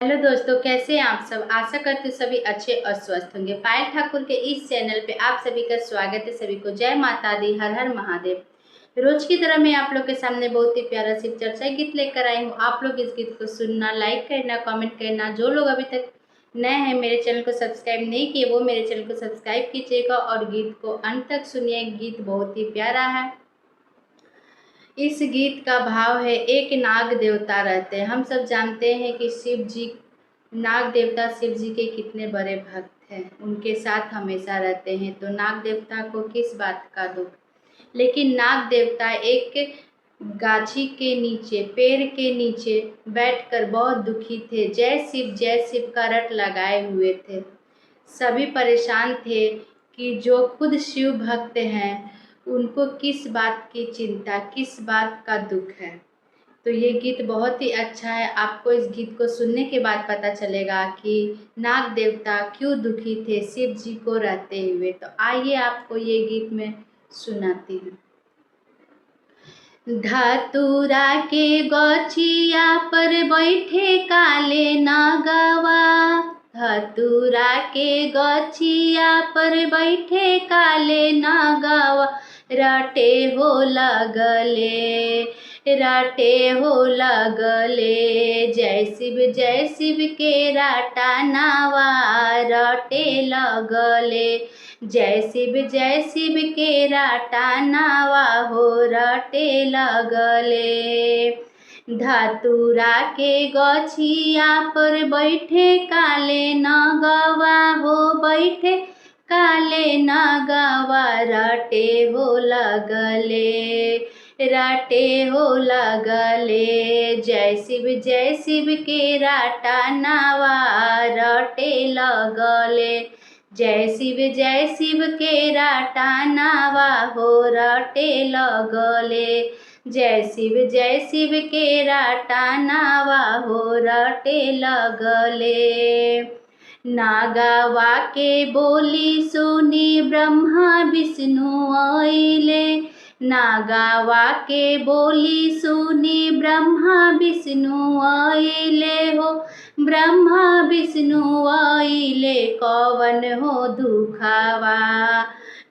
Hello दोस्तों, कैसे हैं आप सब। आशा करते सभी अच्छे और स्वस्थ होंगे। पायल ठाकुर के इस चैनल पे आप सभी का स्वागत है। सभी को जय माता दी, हर हर महादेव। रोज की तरह मैं आप लोग के सामने बहुत ही प्यारा शिव चर्चा गीत लेकर आई हूँ। आप लोग इस गीत को सुनना, लाइक करना, कमेंट करना। जो लोग अभी तक नए हैं, मेरे चैनल को सब्सक्राइब नहीं किए, वो मेरे चैनल को सब्सक्राइब कीजिएगा और गीत को अंत तक सुनिए। गीत बहुत ही प्यारा है। इस गीत का भाव है, एक नाग देवता रहते हैं। हम सब जानते हैं कि शिव जी, नाग देवता शिव जी के कितने बड़े भक्त हैं, उनके साथ हमेशा रहते हैं। तो नाग देवता को किस बात का दुख। लेकिन नाग देवता एक गाछी के नीचे, पेड़ के नीचे बैठकर बहुत दुखी थे। जय शिव का रट लगाए हुए थे। सभी परेशान थे कि जो खुद शिव भक्त हैं, उनको किस बात की चिंता, किस बात का दुख है। तो ये गीत बहुत ही अच्छा है। आपको इस गीत को सुनने के बाद पता चलेगा कि नाग देवता क्यों दुखी थे शिव जी को रहते हुए। तो आइए आपको ये गीत मैं सुनाती हूँ। धतूरा के गछिया पर बैठे काले नागवा, धतूरा के गछिया पर बैठे काले नागवा, रटे हो लगले, रटे हो लगले। जय शिव के राटा नावा, रटे लगले। जय शिव के राटा नावा हो, रटे लगले। धतूरा के गछिया पर बैठे काले नागवा हो, बैठे काले नागवा, रटे हो लगले, रटे हो लगले। जय शिव के राटा नावा, रटे लगले। जय शिव के राटा नावा हो, रटे लगले। जय शिव के राटा नावा हो, रटे लगले। नागवा के बोली सुनी ब्रह्मा विष्णु आइले, नागवा के बोली सुनी ब्रह्मा विष्णु आइले हो, ब्रह्मा विष्णु आइले। कवन हो दुखावा,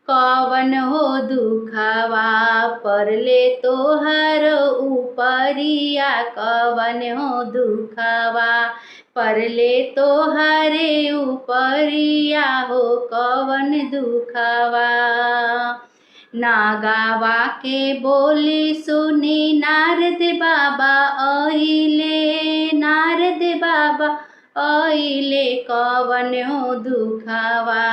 कवन हो दुखावा, परले तोहर उपरिया। कवन हो दुखावा, परले तोहरे उपरिया हो, कवन दुखावा। नागवा के बोली सुनी नारद बाबा आइले, नारद बाबा आइले। कवन हो दुखावा,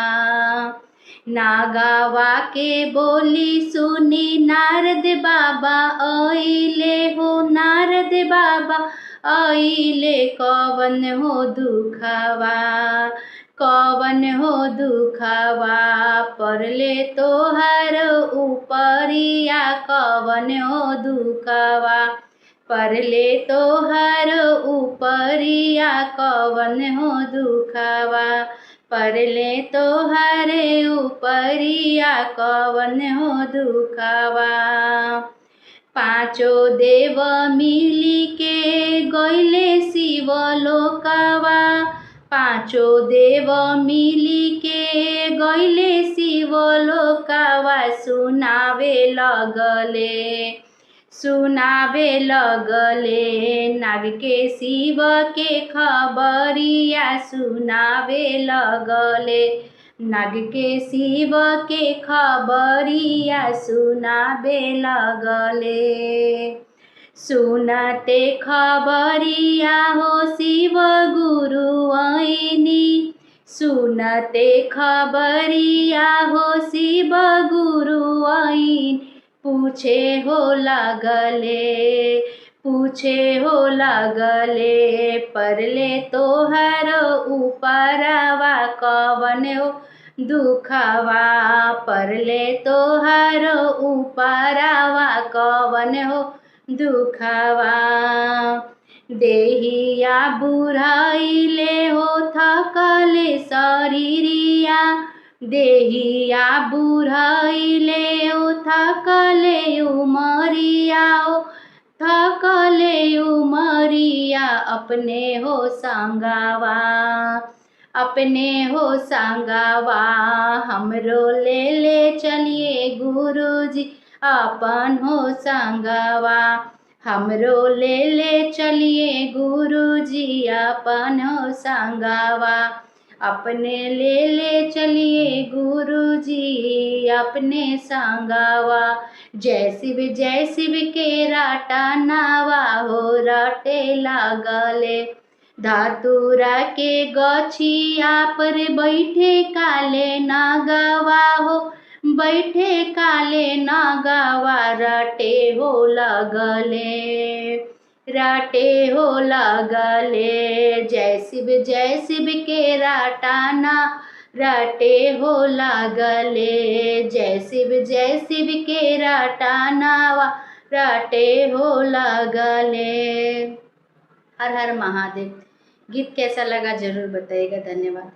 नागवा के बोली सुनी नारद बाबा आइले हो, नारद बाबा आइले। कवन हो दुखावा, कवन हो दुखावा, परले तोहर उपरिया। कवन हो दुखावा, परले तोहर उपरिया। कवन हो दुखावा, परले तोहरे उपरिया। कवन हो दुखावा। पाँचों देव मिली के गइले शिव लोकवा, पाँचों देव मिली के गइले शिव लोकवा। सुनावे लगले, सुनावे लगले। नाग के शिव के खबरिया, सुनावे लगले। नाग के शिव के खबरिया, सुनावे लगले। सुनते खबरिया हो शिव गुरु आइनी, सुनते खबरिया हो शिव गुरु आइन। पूछे हो लगले, पूछे हो लगले, परले तोहर उपरवा। कवन हो दुखवा, परले तोहर उपरवा। कवन हो दुखवा। देहिया बुढ़ाइले हो, थकले शरीरिया, देहिया बुढ़ाइले हो, थकले उमरिया हो, थकले उमरिया अपने हो संगावा, अपने हो संगावा हमरो ले चलिए गुरुजी अपन हो संगवा, हमरो ले चलिए गुरुजी अपन हो संगवा, अपने ले चलिए गुरुजी अपने संगवा। जय शिव के राटा नावा हो रटे लागले, धातुरा के गछिया पर बैठे काले नागवा हो, बैठे काले नागवा रटे हो लगले, राटे हो लगले। जय शिव के राटाना राटे हो लागले, जय शिव के राटानावा राटे हो लागले। हर हर महादेव। गीत कैसा लगा जरूर बताइएगा। धन्यवाद।